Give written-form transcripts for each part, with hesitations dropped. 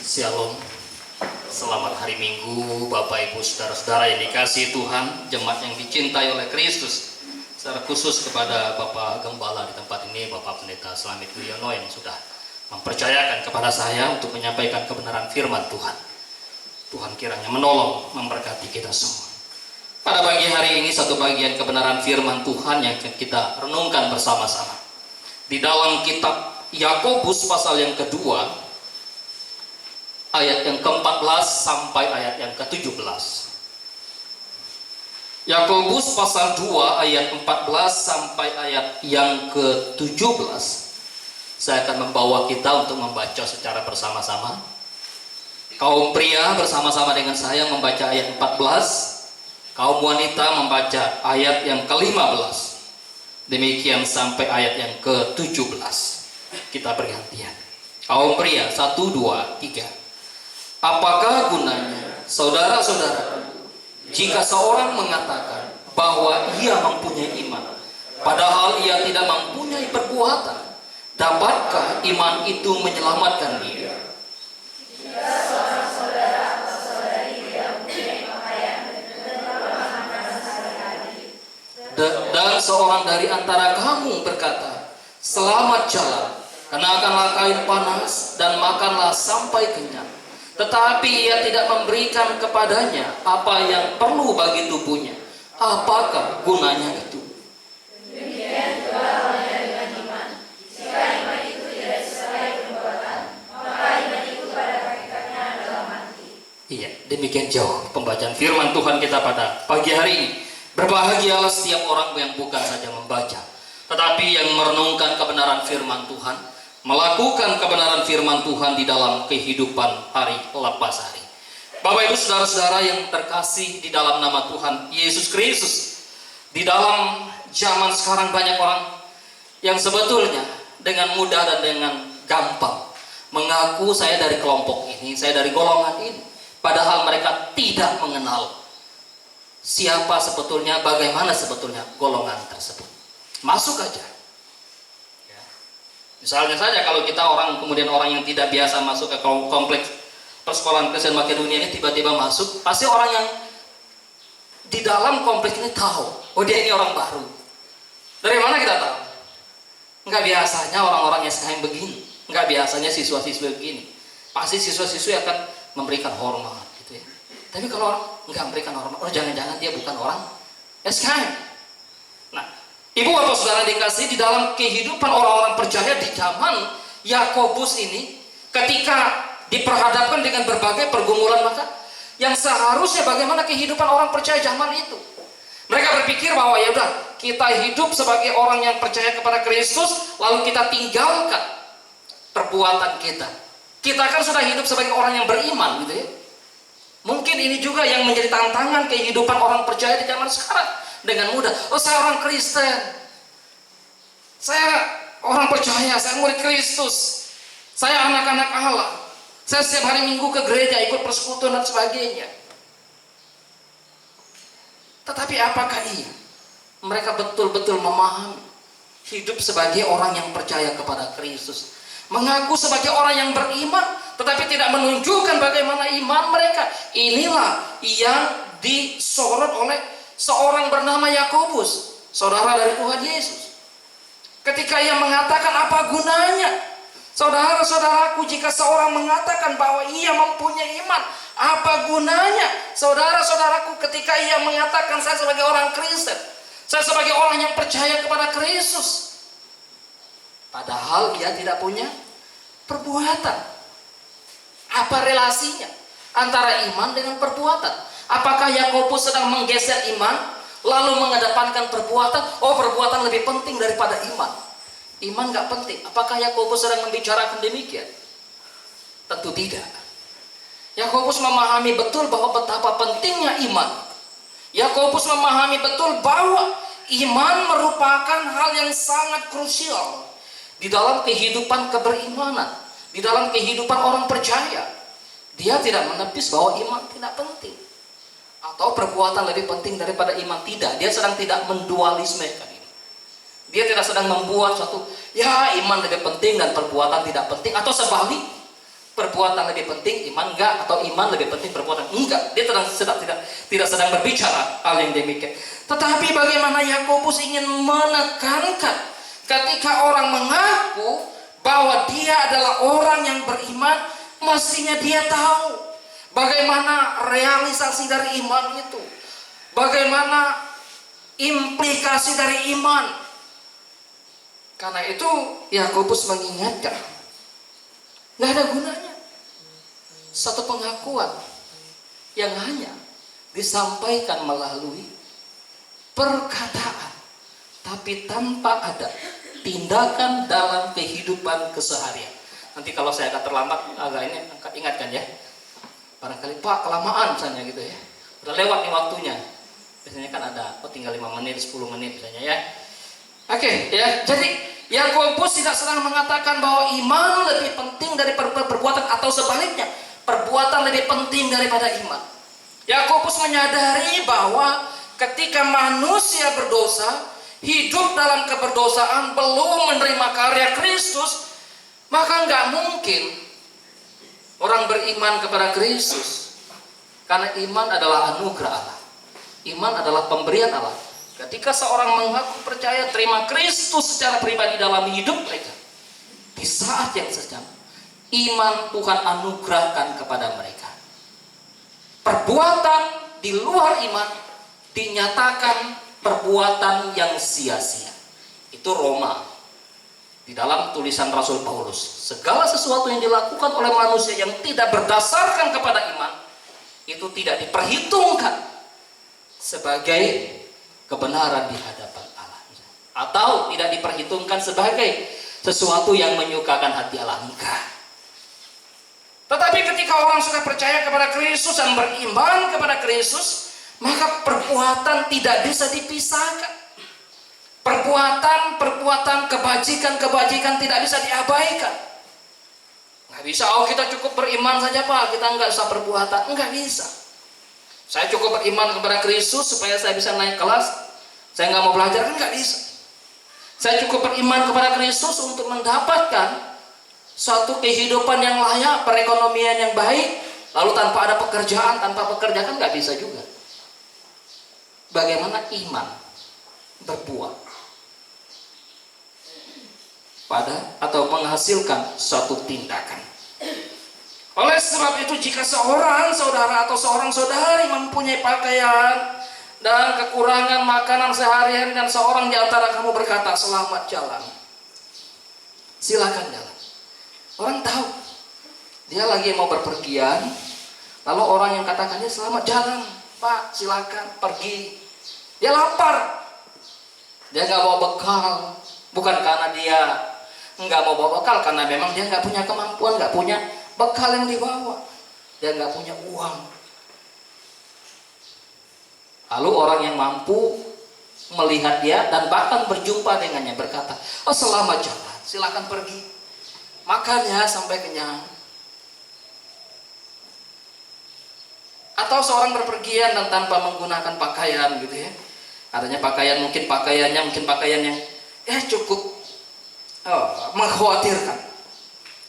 Shalom. Selamat hari Minggu Bapak Ibu Saudara-saudara yang dikasihi Tuhan, jemaat yang dicintai oleh Kristus. Secara khusus kepada Bapak Gembala di tempat ini, Bapak Pendeta Slamit Wiono yang sudah mempercayakan kepada saya untuk menyampaikan kebenaran firman Tuhan. Tuhan kiranya menolong, memberkati kita semua. Pada pagi hari ini satu bagian kebenaran firman Tuhan yang kita renungkan bersama-sama. Di dalam kitab Yakobus pasal yang kedua, ayat yang ke-14 sampai ayat yang ke-17. Yakobus pasal 2 ayat 14 sampai ayat yang ke-17. Saya akan membawa kita untuk membaca secara bersama-sama. Kaum pria bersama-sama dengan saya membaca ayat 14. Kaum wanita membaca ayat yang ke-15. Demikian sampai ayat yang ke-17. Kita bergantian. Kaum pria, 1, 2, 3. Apakah gunanya, saudara-saudara, jika seorang mengatakan bahwa ia mempunyai iman, padahal ia tidak mempunyai perbuatan? Dapatkah iman itu menyelamatkan dia? Jika seorang saudara atau saudari tidak mempunyai pakaian dan makan sehari-hari, dan seorang dari antara kamu berkata, selamat jalan, kenakanlah kain panas dan makanlah sampai kenyang, tetapi ia tidak memberikan kepadanya apa yang perlu bagi tubuhnya, apakah gunanya itu? Demikian juga halnya dengan iman. Jika iman itu tidak disertai perbuatan, maka iman itu pada hakikatnya adalah mati. Iya, demikian jauh pembacaan firman Tuhan kita pada pagi hari ini. Berbahagialah setiap orang yang bukan saja membaca, tetapi yang merenungkan kebenaran firman Tuhan, melakukan kebenaran firman Tuhan di dalam kehidupan hari lepas hari. Bapak Ibu Saudara-saudara yang terkasih di dalam nama Tuhan Yesus Kristus, di dalam zaman sekarang banyak orang yang sebetulnya dengan mudah dan dengan gampang mengaku saya dari kelompok ini, saya dari golongan ini, padahal mereka tidak mengenal siapa sebetulnya, bagaimana sebetulnya golongan tersebut. Masuk aja. Misalnya saja kalau kita kemudian orang yang tidak biasa masuk ke kompleks persekolahan Kristen Makedonia ini tiba-tiba masuk, pasti orang yang di dalam kompleks ini tahu, oh dia ini orang baru. Dari mana kita tahu? Enggak biasanya orang-orang SKM begini, enggak biasanya siswa-siswa begini. Pasti siswa-siswi akan memberikan hormat gitu ya. Tapi kalau orang enggak memberikan hormat, oh jangan-jangan dia bukan orang SKM. Ibu Bapak Saudara dikasih di dalam kehidupan orang-orang percaya di zaman Yakobus ini, ketika diperhadapkan dengan berbagai pergumulan, maka yang seharusnya bagaimana kehidupan orang percaya zaman itu. Mereka berpikir bahwa ya udah, kita hidup sebagai orang yang percaya kepada Kristus, lalu kita tinggalkan perbuatan kita. Kita kan sudah hidup sebagai orang yang beriman gitu ya. Mungkin ini juga yang menjadi tantangan kehidupan orang percaya di zaman sekarang. Dengan mudah, oh saya orang Kristen, saya orang percaya, saya murid Kristus, saya anak-anak Allah, saya setiap hari Minggu ke gereja, ikut persekutuan dan sebagainya. Tetapi apakah iya mereka betul-betul memahami hidup sebagai orang yang percaya kepada Kristus, mengaku sebagai orang yang beriman, tetapi tidak menunjukkan bagaimana iman mereka? Inilah yang disorot oleh seorang bernama Yakobus, saudara dari Tuhan Yesus. Ketika ia mengatakan, apa gunanya saudara-saudaraku jika seorang mengatakan bahwa ia mempunyai iman? Apa gunanya saudara-saudaraku ketika ia mengatakan saya sebagai orang Kristen, saya sebagai orang yang percaya kepada Kristus, padahal ia tidak punya perbuatan? Apa relasinya antara iman dengan perbuatan? Apakah Yakobus sedang menggeser iman lalu mengedepankan perbuatan? Oh, perbuatan lebih penting daripada iman. Iman gak penting. Apakah Yakobus sedang membicarakan demikian? Tentu tidak. Yakobus memahami betul bahwa betapa pentingnya iman. Yakobus memahami betul bahwa iman merupakan hal yang sangat krusial di dalam kehidupan keberimanan, di dalam kehidupan orang percaya. Dia tidak menepis bahwa iman tidak penting atau perbuatan lebih penting daripada iman. Tidak, dia sedang tidak mendualismekan ini. Dia tidak sedang membuat suatu, ya iman lebih penting dan perbuatan tidak penting, atau sebalik. perbuatan lebih penting, iman enggak, atau iman lebih penting perbuatan enggak. Dia tidak sedang berbicara hal yang demikian. Tetapi bagaimana Yakobus ingin menekankan ketika orang mengaku bahwa dia adalah orang yang beriman, mestinya dia tahu bagaimana realisasi dari iman itu, bagaimana implikasi dari iman. Karena itu Yakobus mengingatkan, nggak ada gunanya satu pengakuan yang hanya disampaikan melalui perkataan, tapi tanpa ada tindakan dalam kehidupan keseharian. Nanti kalau saya akan terlambat, agak ini ingatkan ya. Barangkali Pak kelamaan misalnya gitu ya, udah lewat nih waktunya. Biasanya kan ada, tinggal 5 menit, 10 menit misalnya ya. Oke, ya. Jadi Yakobus tidak sedang mengatakan bahwa iman lebih penting dari perbuatan, atau sebaliknya, perbuatan lebih penting daripada iman. Yakobus menyadari bahwa ketika manusia berdosa, hidup dalam keberdosaan, belum menerima karya Kristus, maka nggak mungkin orang beriman kepada Kristus. Karena iman adalah anugerah Allah. Iman adalah pemberian Allah. Ketika seorang mengaku percaya terima Kristus secara pribadi dalam hidup mereka, di saat yang sejaman, iman Tuhan anugerahkan kepada mereka. Perbuatan di luar iman dinyatakan perbuatan yang sia-sia. Itu Roma. Di dalam tulisan Rasul Paulus, segala sesuatu yang dilakukan oleh manusia yang tidak berdasarkan kepada iman, itu tidak diperhitungkan sebagai kebenaran di hadapan Allah, atau tidak diperhitungkan sebagai sesuatu yang menyukakan hati Allah. Enggak. Tetapi ketika orang sudah percaya kepada Kristus dan beriman kepada Kristus, maka perbuatan tidak bisa dipisahkan. Perbuatan kebajikan tidak bisa diabaikan. Nggak bisa, kita cukup beriman saja Pak, kita nggak usah perbuatan. Nggak bisa. Saya cukup beriman kepada Kristus supaya saya bisa naik kelas. Saya nggak mau belajar, kan nggak bisa. Saya cukup beriman kepada Kristus untuk mendapatkan suatu kehidupan yang layak, perekonomian yang baik, lalu tanpa ada pekerjaan, tanpa bekerja, kan nggak bisa juga. Bagaimana iman berbuah pada atau menghasilkan suatu tindakan. Oleh sebab itu, jika seorang saudara atau seorang saudari mempunyai pakaian dan kekurangan makanan sehari-hari, dan seorang di antara kamu berkata, selamat jalan, silakan jalan. Orang tahu dia lagi mau berpergian, lalu orang yang katakannya selamat jalan Pak, silakan pergi. Dia lapar, dia nggak bawa bekal, bukan karena dia nggak mau bawa bekal, karena memang dia nggak punya kemampuan, nggak punya bekal yang dibawa, dia nggak punya uang. Lalu orang yang mampu melihat dia dan bahkan berjumpa dengannya, berkata, oh selamat jalan, silakan pergi, makannya sampai kenyang. Atau seorang berpergian dan tanpa menggunakan pakaian gitu ya, adanya pakaian, mungkin pakaian yang cukup mengkhawatirkan.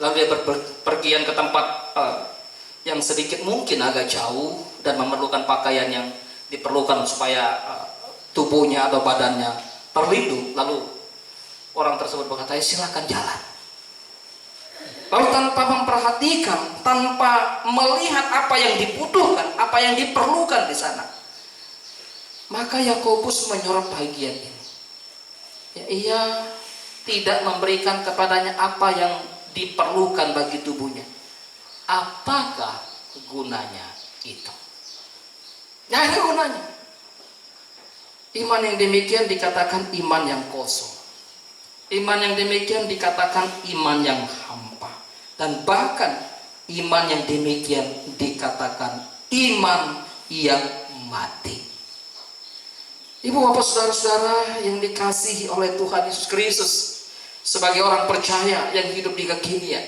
Lalu dia berpergian ke tempat yang sedikit mungkin agak jauh dan memerlukan pakaian yang diperlukan supaya tubuhnya atau badannya terlindung. Lalu orang tersebut berkata, silakan jalan. Lalu tanpa memperhatikan, tanpa melihat apa yang dibutuhkan, apa yang diperlukan di sana, maka Yakobus menyorot bagian ini. Ya, ia tidak memberikan kepadanya apa yang diperlukan bagi tubuhnya. Apakah gunanya itu? Nggak ada gunanya. Iman yang demikian dikatakan iman yang kosong. Iman yang demikian dikatakan iman yang hampa. Dan bahkan iman yang demikian dikatakan iman yang mati. Ibu bapak saudara-saudara yang dikasihi oleh Tuhan Yesus Kristus, sebagai orang percaya yang hidup di kekinian,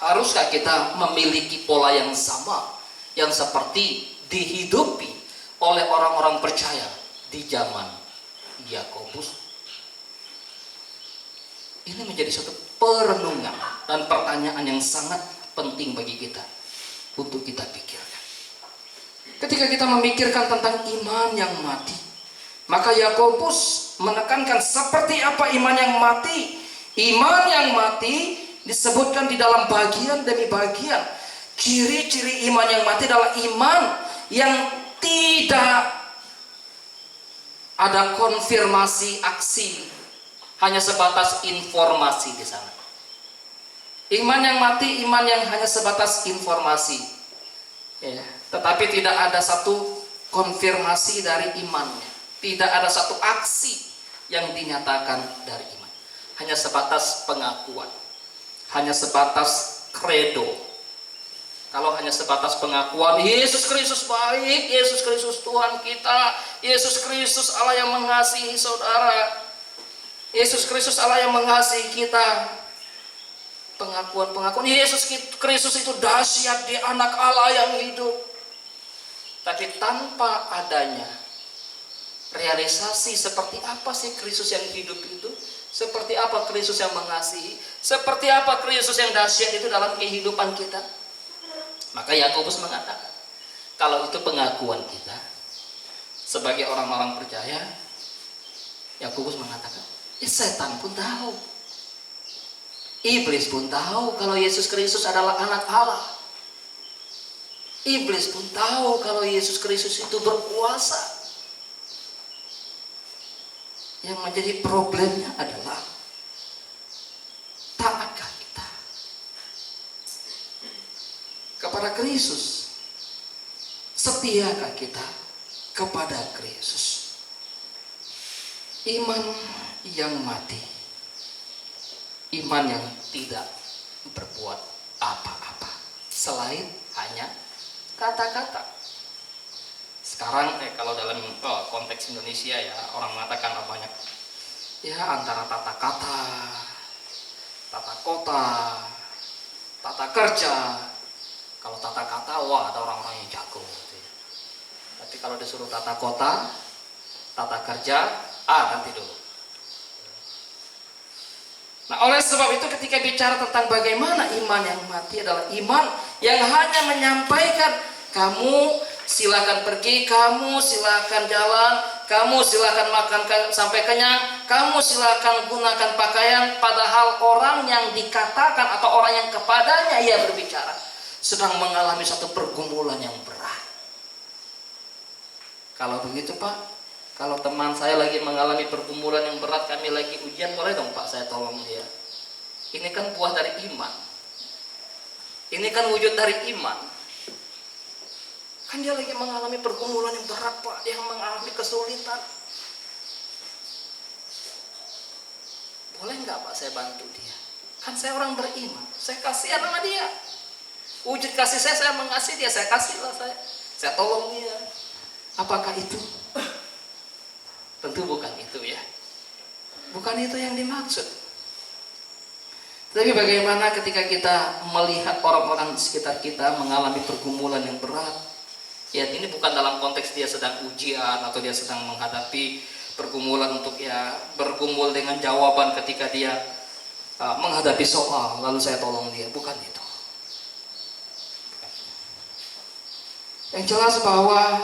haruskah kita memiliki pola yang sama, yang seperti dihidupi oleh orang-orang percaya di zaman Yakobus? Ini menjadi suatu perenungan dan pertanyaan yang sangat penting bagi kita untuk kita pikirkan. Ketika kita memikirkan tentang iman yang mati, maka Yakobus menekankan seperti apa iman yang mati. Iman yang mati disebutkan di dalam bagian demi bagian. Ciri-ciri iman yang mati adalah iman yang tidak ada konfirmasi aksi, hanya sebatas informasi di sana. Iman yang mati, iman yang hanya sebatas informasi, ya, tetapi tidak ada satu konfirmasi dari imannya, tidak ada satu aksi yang dinyatakan dari iman, hanya sebatas pengakuan, hanya sebatas kredo. Kalau hanya sebatas pengakuan, Yesus Kristus baik, Yesus Kristus Tuhan kita, Yesus Kristus Allah yang mengasihi saudara, Yesus Kristus Allah yang mengasihi kita. Pengakuan Yesus Kristus itu dahsyat, Dia anak Allah yang hidup. Tapi tanpa adanya realisasi seperti apa sih Kristus yang hidup itu, seperti apa Kristus yang mengasihi, seperti apa Kristus yang dahsyat itu dalam kehidupan kita, maka Yakobus mengatakan, kalau itu pengakuan kita sebagai orang-orang percaya, Yakobus mengatakan, setan pun tahu, iblis pun tahu kalau Yesus Kristus adalah anak Allah. Iblis pun tahu kalau Yesus Kristus itu berkuasa. Yang menjadi problemnya adalah taatkah kita kepada Kristus? Setiakah kita kepada Kristus? Iman yang mati, iman yang tidak berbuat apa-apa selain hanya kata-kata. Sekarang kalau dalam konteks Indonesia ya, orang mengatakan banyak ya, antara tata kata, tata kota, tata kerja. Kalau tata kata, wah ada orang-orang yang jago gitu ya. Tapi kalau disuruh tata kota, tata kerja, nanti dulu. Nah, oleh sebab itu ketika bicara tentang bagaimana iman yang mati adalah iman yang hanya menyampaikan, kamu silakan pergi, kamu silakan jalan, kamu silakan makan sampai kenyang, kamu silakan gunakan pakaian, padahal orang yang dikatakan atau orang yang kepadanya ia berbicara sedang mengalami satu pergumulan yang berat. Kalau begitu Pak, kalau teman saya lagi mengalami pergumulan yang berat, kami lagi ujian, boleh dong Pak saya tolong dia. Ini kan buah dari iman. Ini kan wujud dari iman. Kan dia lagi mengalami pergumulan yang berat Pak, dia mengalami kesulitan. Boleh nggak Pak saya bantu dia? Kan saya orang beriman, saya kasihan sama dia. Wujud kasih saya mengasihi dia, saya kasih lah saya tolong dia. Apakah itu? Tentu bukan itu ya. Bukan itu yang dimaksud. Tapi bagaimana ketika kita melihat orang-orang di sekitar kita mengalami pergumulan yang berat? Ya, ini bukan dalam konteks dia sedang ujian atau dia sedang menghadapi pergumulan untuk ya bergumul dengan jawaban ketika dia menghadapi soal lalu saya tolong dia, bukan itu. Yang jelas bahwa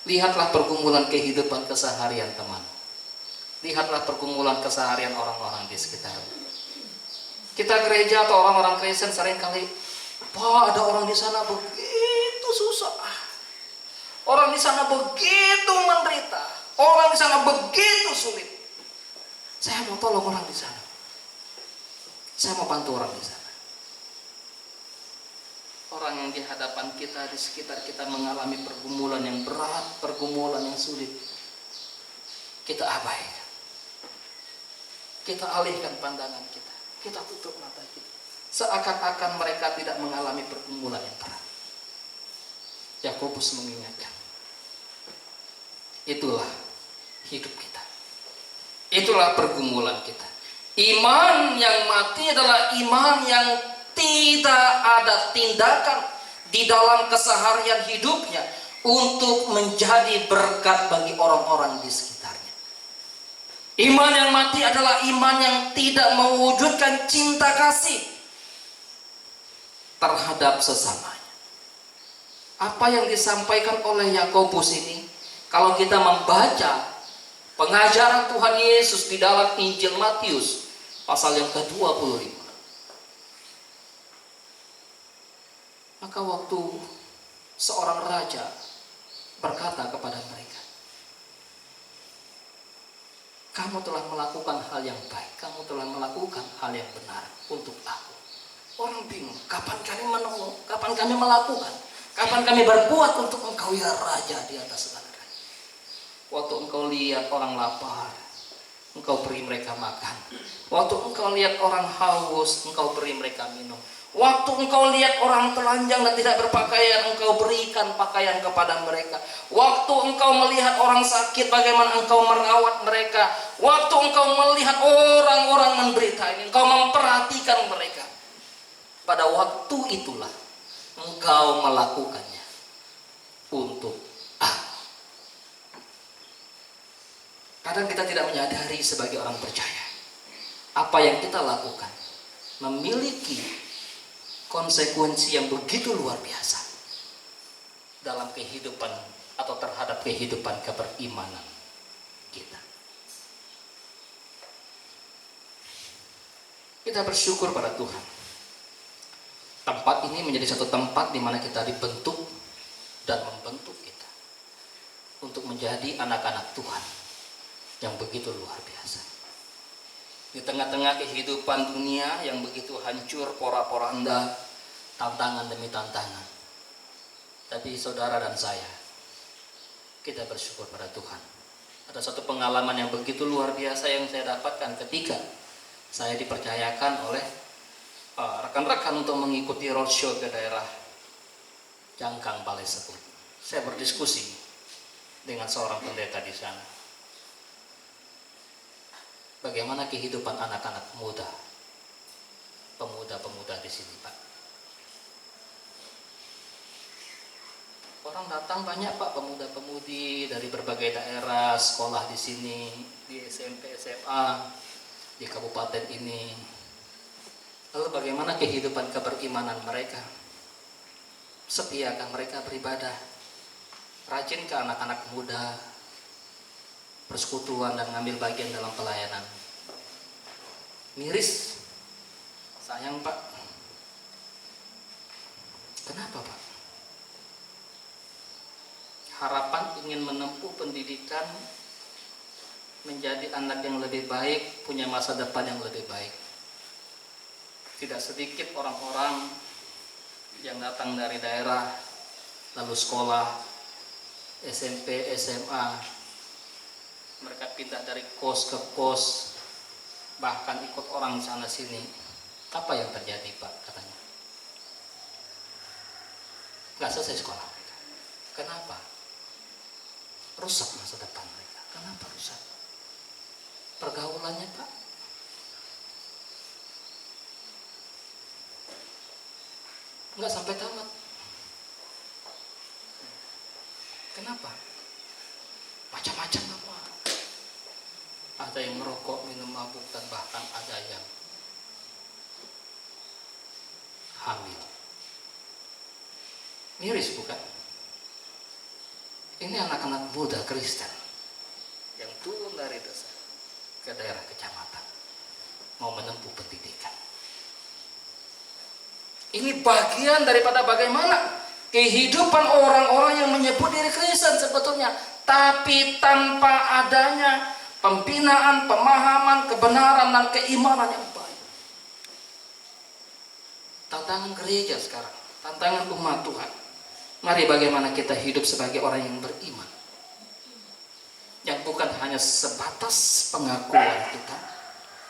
lihatlah pergumulan kehidupan keseharian teman. Lihatlah pergumulan keseharian orang-orang di sekitar. Kita gereja atau orang-orang Kristen seringkali, Pak, ada orang di sana begitu susah. Orang di sana begitu menderita. Orang di sana begitu sulit. Saya mau tolong orang di sana. Saya mau bantu orang di sana. Orang yang di hadapan kita, di sekitar kita mengalami pergumulan yang berat, pergumulan yang sulit, kita abaikan. Kita alihkan pandangan kita. Kita tutup mata kita. Seakan-akan mereka tidak mengalami pergumulan yang berat. Yakobus mengingatkan. Itulah hidup kita. Itulah pergumulan kita. Iman yang mati adalah iman yang tidak ada tindakan di dalam keseharian hidupnya untuk menjadi berkat bagi orang-orang di sekitarnya. Iman yang mati adalah iman yang tidak mewujudkan cinta kasih. terhadap sesamanya. Apa yang disampaikan oleh Yakobus ini, kalau kita membaca pengajaran Tuhan Yesus di dalam Injil Matius pasal yang ke-25, maka waktu seorang raja berkata kepada mereka, kamu telah melakukan hal yang baik, kamu telah melakukan hal yang benar untuk aku. Orang bingung, kapan kami menolong, kapan kami melakukan, kapan kami berbuat untuk engkau ya raja di atas segala raja. Waktu engkau lihat orang lapar, engkau beri mereka makan. Waktu engkau lihat orang haus, engkau beri mereka minum. Waktu engkau lihat orang telanjang dan tidak berpakaian, engkau berikan pakaian kepada mereka. Waktu engkau melihat orang sakit, bagaimana engkau merawat mereka. Waktu engkau melihat orang-orang menderita ini, engkau memperhatikan mereka. Pada waktu itulah engkau melakukannya untuk aku. Kadang kita tidak menyadari sebagai orang percaya, apa yang kita lakukan memiliki konsekuensi yang begitu luar biasa dalam kehidupan atau terhadap kehidupan keberimanan kita. Kita bersyukur pada Tuhan. Tempat ini menjadi satu tempat di mana kita dibentuk dan membentuk kita untuk menjadi anak-anak Tuhan yang begitu luar biasa. Di tengah-tengah kehidupan dunia yang begitu hancur, porak-poranda, tantangan demi tantangan. Tapi saudara dan saya, kita bersyukur pada Tuhan. Ada satu pengalaman yang begitu luar biasa yang saya dapatkan ketika saya dipercayakan oleh rekan-rekan untuk mengikuti roadshow ke daerah Jangkang, Balai Sebut. Saya berdiskusi dengan seorang pendeta di sana. Bagaimana kehidupan anak-anak muda, pemuda-pemuda di sini, Pak? Orang datang banyak, Pak, pemuda-pemudi dari berbagai daerah sekolah di sini, di SMP, SMA, di kabupaten ini. Lalu bagaimana kehidupan keberimanan mereka? Setiakah mereka beribadah? Rajin ke anak-anak muda, persekutuan dan ngambil bagian dalam pelayanan? Miris. Sayang, Pak. Kenapa, Pak? Harapan ingin menempuh pendidikan, menjadi anak yang lebih baik, punya masa depan yang lebih baik. Tidak sedikit orang-orang yang datang dari daerah, lalu sekolah, SMP, SMA, mereka pindah dari kos ke kos, bahkan ikut orang sana sini. Apa yang terjadi, Pak? Katanya nggak selesai sekolah mereka. Kenapa? Rusak masa depan mereka. Kenapa rusak? Pergaulannya, Pak. Nggak sampai tamat. Kenapa? Macam-macam apa? Ada yang merokok, minum mabuk, dan bahkan ada yang hamil. Miris, bukan? Ini anak-anak muda Kristen yang turun dari desa ke daerah kecamatan mau menempuh pendidikan. Ini bagian daripada bagaimana kehidupan orang-orang yang menyebut diri Kristen sebetulnya, tapi tanpa adanya pembinaan, pemahaman, kebenaran, dan keimanan yang baik. Tantangan gereja sekarang, tantangan umat Tuhan. Mari bagaimana kita hidup sebagai orang yang beriman, yang bukan hanya sebatas pengakuan kita,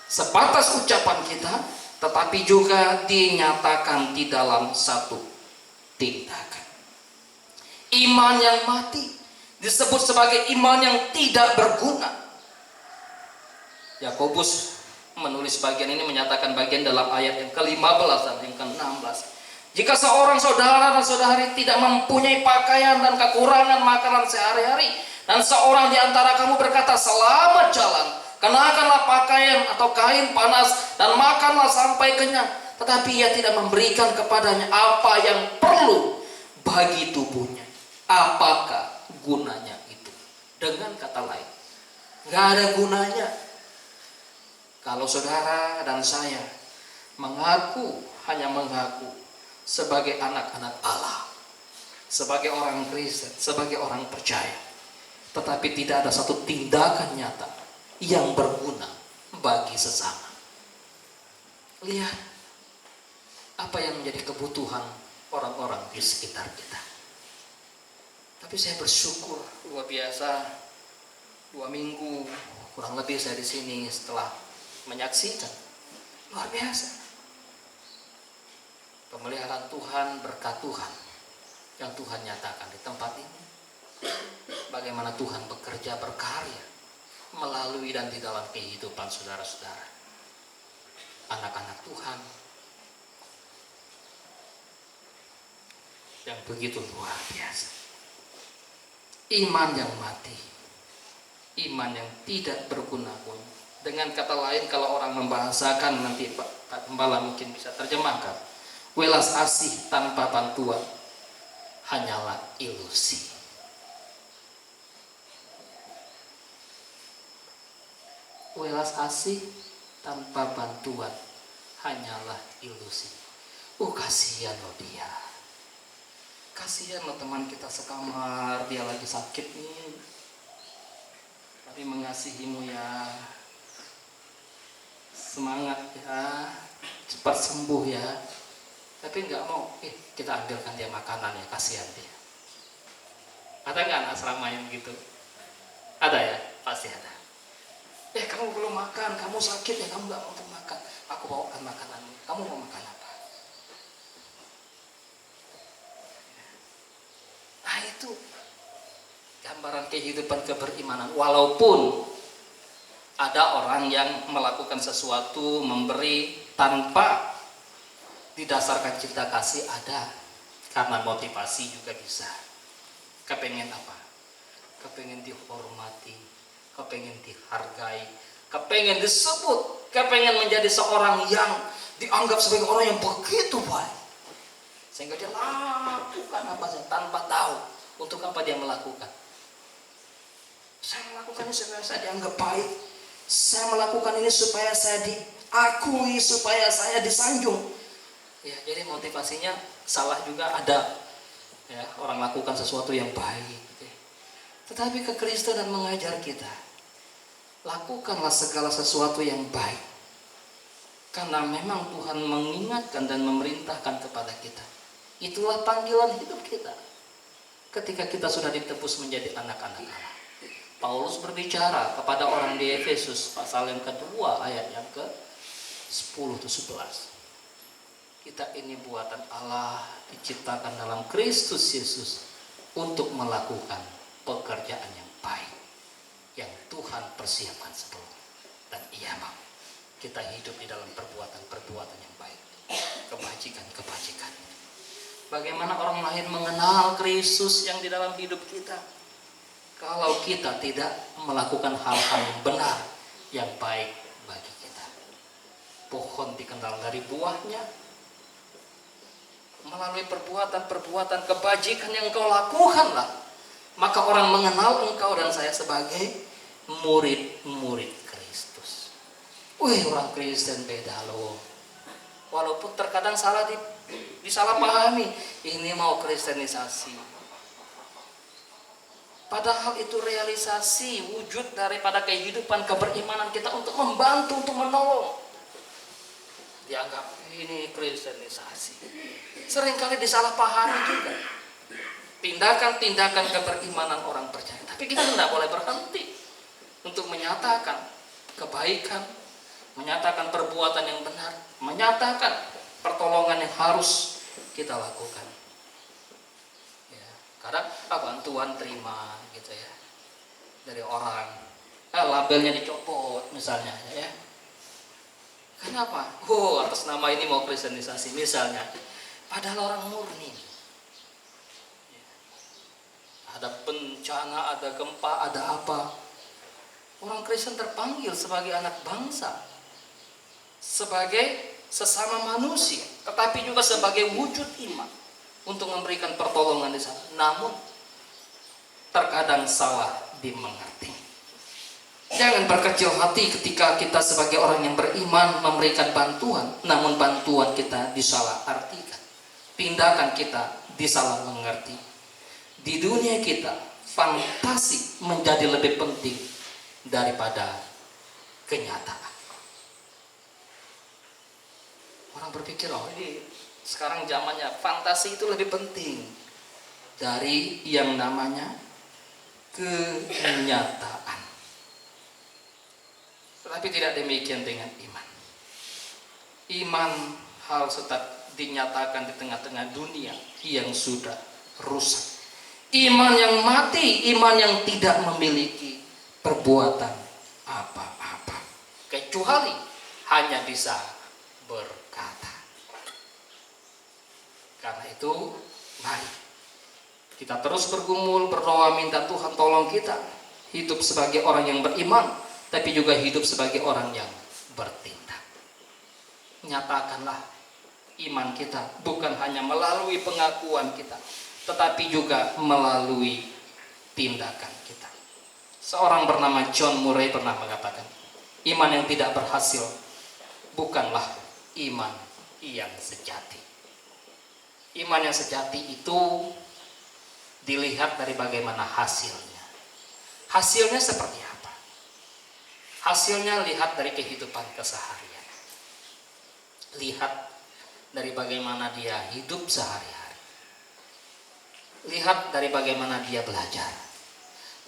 sebatas ucapan kita, tetapi juga dinyatakan di dalam satu tindakan. Iman yang mati disebut sebagai iman yang tidak berguna. Yakobus menulis bagian ini, menyatakan bagian dalam ayat yang ke-15 dan yang ke-16. Jika seorang saudara dan saudari tidak mempunyai pakaian dan kekurangan makanan sehari-hari, dan seorang di antara kamu berkata, selamat jalan, kenakanlah pakaian atau kain panas dan makanlah sampai kenyang, tetapi ia tidak memberikan kepadanya apa yang perlu bagi tubuhnya. Apakah gunanya itu? Dengan kata lain, nggak ada gunanya kalau saudara dan saya hanya mengaku sebagai anak-anak Allah, sebagai orang Kristen, sebagai orang percaya, tetapi tidak ada satu tindakan nyata yang berguna bagi sesama. Lihat apa yang menjadi kebutuhan orang-orang di sekitar kita. Tapi saya bersyukur luar biasa, 2 minggu kurang lebih saya di sini setelah menyaksikan luar biasa pemeliharaan Tuhan, berkat Tuhan yang Tuhan nyatakan di tempat ini. Bagaimana Tuhan bekerja berkarya melalui dan di dalam kehidupan saudara-saudara, anak-anak Tuhan yang begitu luar biasa. Iman yang mati, iman yang tidak berguna pun. Dengan kata lain, kalau orang membahasakan, nanti Pak Gembala mungkin bisa terjemahkan, welas asih tanpa bantuan hanyalah ilusi. Welas asih tanpa bantuan hanyalah ilusi. Kasihan loh dia. Kasihan loh teman kita sekamar, dia lagi sakit nih. Tapi mengasihimu ya. Semangat ya, cepat sembuh ya. Tapi nggak mau, kita ambilkan dia makanan ya, kasihan dia. Ada nggak anak asrama yang begitu? Ada ya, pasti ada. Kamu belum makan, kamu sakit ya, kamu nggak mau makan. Aku bawakan makananmu. Kamu mau makan apa? Nah itu gambaran kehidupan keberimanan. Walaupun ada orang yang melakukan sesuatu, memberi tanpa didasarkan cinta kasih, ada. Karena motivasi juga bisa. Kepengen apa? Kepengen dihormati, kepengen dihargai, kepengen disebut, kepengen menjadi seorang yang dianggap sebagai orang yang begitu baik. Sehingga dia lakukan apa saja tanpa tahu untuk apa dia melakukan. Saya melakukan ini supaya saya dianggap baik. Saya melakukan ini supaya saya diakui, supaya saya disanjung. Ya, jadi motivasinya salah juga ada. Ya, orang lakukan sesuatu yang baik. Tetapi kekristenan mengajar kita, lakukanlah segala sesuatu yang baik. Karena memang Tuhan mengingatkan dan memerintahkan kepada kita. Itulah panggilan hidup kita. Ketika kita sudah ditebus menjadi anak-anak Allah. Paulus berbicara kepada orang di Efesus pasal yang kedua ayat yang ke-10-11. Kita ini buatan Allah, diciptakan dalam Kristus Yesus untuk melakukan pekerjaan yang baik yang Tuhan persiapkan sebelumnya. Dan Ia mau kita hidup di dalam perbuatan-perbuatan yang baik, kebajikan-kebajikan. Bagaimana orang lain mengenal Kristus yang di dalam hidup kita kalau kita tidak melakukan hal-hal yang benar, yang baik bagi kita? Pohon dikenal dari buahnya. Melalui perbuatan-perbuatan kebajikan yang engkau lakukanlah, maka orang mengenal engkau dan saya sebagai murid-murid Kristus. Orang Kristen beda loh. Walaupun terkadang salah disalahpahami, ini mau kristenisasi. Padahal itu realisasi wujud daripada kehidupan keberimanan kita untuk membantu, untuk menolong. Dianggap ini kristenisasi. Seringkali disalahpahami juga. Tindakan-tindakan keberimanan orang percaya. Tapi kita tidak boleh berhenti untuk menyatakan kebaikan, menyatakan perbuatan yang benar, menyatakan pertolongan yang harus kita lakukan. Kadang bantuan terima gitu ya dari orang, labelnya dicopot misalnya ya. Kenapa? Atas nama ini mau kristenisasi misalnya. Padahal orang murni. Ada bencana, ada gempa, ada apa. Orang Kristen terpanggil sebagai anak bangsa, sebagai sesama manusia, tetapi juga sebagai wujud iman untuk memberikan pertolongan di sana. Namun terkadang salah dimengerti. Jangan berkecil hati ketika kita sebagai orang yang beriman memberikan bantuan, namun bantuan kita disalah artikan, tindakan kita disalah mengerti. Di dunia kita, fantasi menjadi lebih penting daripada kenyataan. Orang berpikir, oh ini sekarang zamannya fantasi itu lebih penting dari yang namanya kenyataan. Tetapi tidak demikian dengan iman. Iman harus tetap dinyatakan di tengah-tengah dunia yang sudah rusak. Iman yang mati, iman yang tidak memiliki perbuatan apa-apa, kecuali hanya bisa berkata. Karena itu, mari kita terus bergumul, berdoa, minta Tuhan tolong kita hidup sebagai orang yang beriman, tapi juga hidup sebagai orang yang bertindak. Nyatakanlah iman kita bukan hanya melalui pengakuan kita, tetapi juga melalui tindakan kita. Seorang bernama John Murray pernah mengatakan, iman yang tidak berhasil bukanlah iman yang sejati. Iman yang sejati itu dilihat dari bagaimana hasilnya. Hasilnya seperti apa? Hasilnya lihat dari kehidupan keseharian. Lihat dari bagaimana dia hidup sehari-hari. Lihat dari bagaimana dia belajar.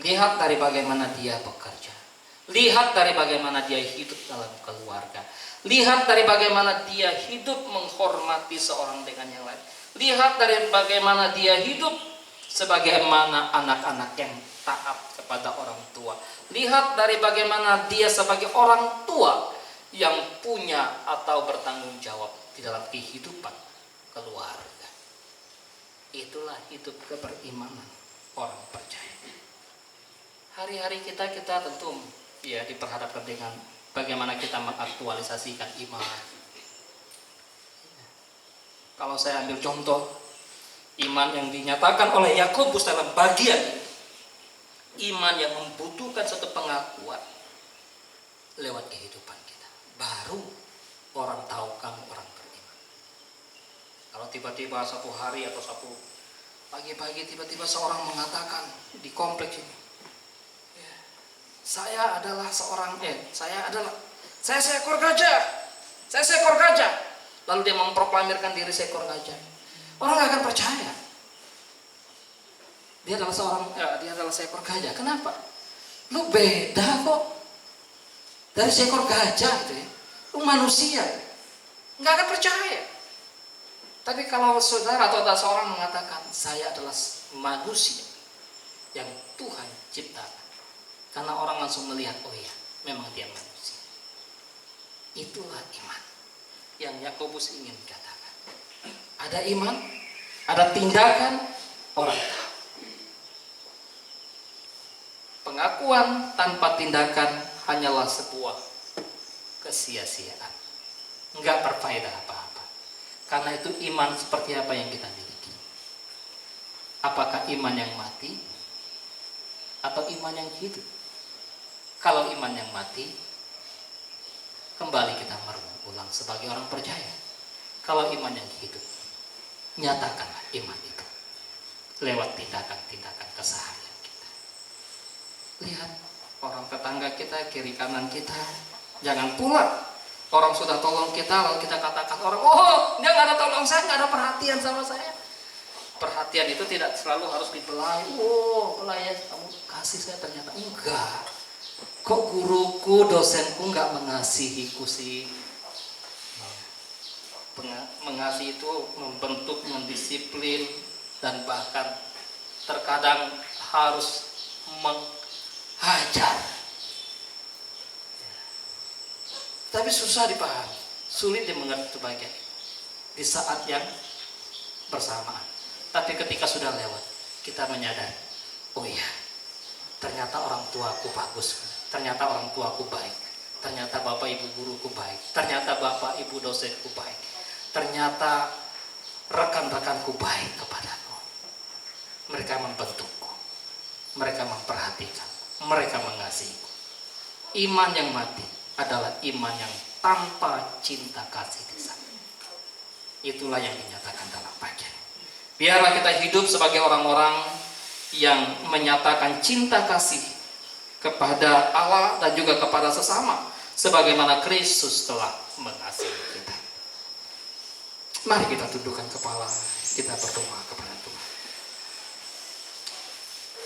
Lihat dari bagaimana dia bekerja. Lihat dari bagaimana dia hidup dalam keluarga. Lihat dari bagaimana dia hidup menghormati seorang dengan yang lain. Lihat dari bagaimana dia hidup sebagaimana anak-anak yang taat kepada orang tua. Lihat dari bagaimana dia sebagai orang tua yang punya atau bertanggung jawab di dalam kehidupan keluarga. Itulah hidup keberimanan orang percaya. Hari-hari kita tentu ya diperhadapkan dengan bagaimana kita mengaktualisasikan iman. Kalau saya ambil contoh iman yang dinyatakan oleh Yakobus dalam bagian ini, iman yang membutuhkan satu pengakuan lewat kehidupan kita, baru orang tahu kamu orang beriman. Kalau tiba-tiba satu hari atau satu pagi-pagi tiba-tiba seorang mengatakan di kompleks ini, saya seekor gajah, saya seekor gajah. Lalu dia memproklamirkan diri seekor gajah. Orang gak akan percaya. Dia adalah seekor gajah. Kenapa? Lu beda kok dari seekor gajah itu ya. Lu manusia, nggak akan percaya. Tapi kalau saudara atau ada seorang mengatakan saya adalah manusia yang Tuhan ciptakan, karena orang langsung melihat, oh iya, memang dia manusia. Itulah iman yang Yakobus ingin katakan. Ada iman, ada tindakan, orang tahu. Pengakuan tanpa tindakan hanyalah sebuah kesia-siaan, enggak berfaedah apa-apa. Karena itu iman seperti apa yang kita miliki? Apakah iman yang mati atau iman yang hidup? Kalau iman yang mati, kembali kita merenung ulang sebagai orang percaya. Kalau iman yang hidup, nyatakanlah iman itu lewat tindakan-tindakan keseharian kita. Lihat orang tetangga kita, kiri kanan kita. Jangan pula orang sudah tolong kita lalu kita katakan orang, oh dia nggak ada tolong saya, nggak ada perhatian sama saya. Perhatian itu tidak selalu harus dibelai. Oh belai kamu kasih saya, ternyata enggak. Kok guruku, dosenku nggak mengasihiku sih? Mengasihi itu membentuk, mendisiplin, dan bahkan terkadang harus menghajar. Tapi susah dipahami, sulit dimengerti itu bagian di saat yang bersamaan. Tapi ketika sudah lewat, kita menyadari, oh iya, ternyata orang tuaku bagus, ternyata orang tuaku baik, Ternyata Bapak Ibu guruku baik. Ternyata Bapak Ibu dosenku baik. Ternyata rekan-rekanku baik kepadaku. Mereka membentukku. Mereka memperhatikan. Mereka mengasihiku. Iman yang mati adalah iman yang tanpa cinta kasih di sana. Itulah yang dinyatakan dalam bagian. Biarlah kita hidup sebagai orang-orang yang menyatakan cinta kasih kepada Allah dan juga kepada sesama, sebagaimana Kristus telah mengasihi kita. Mari kita tundukkan kepala, kita berdoa kepada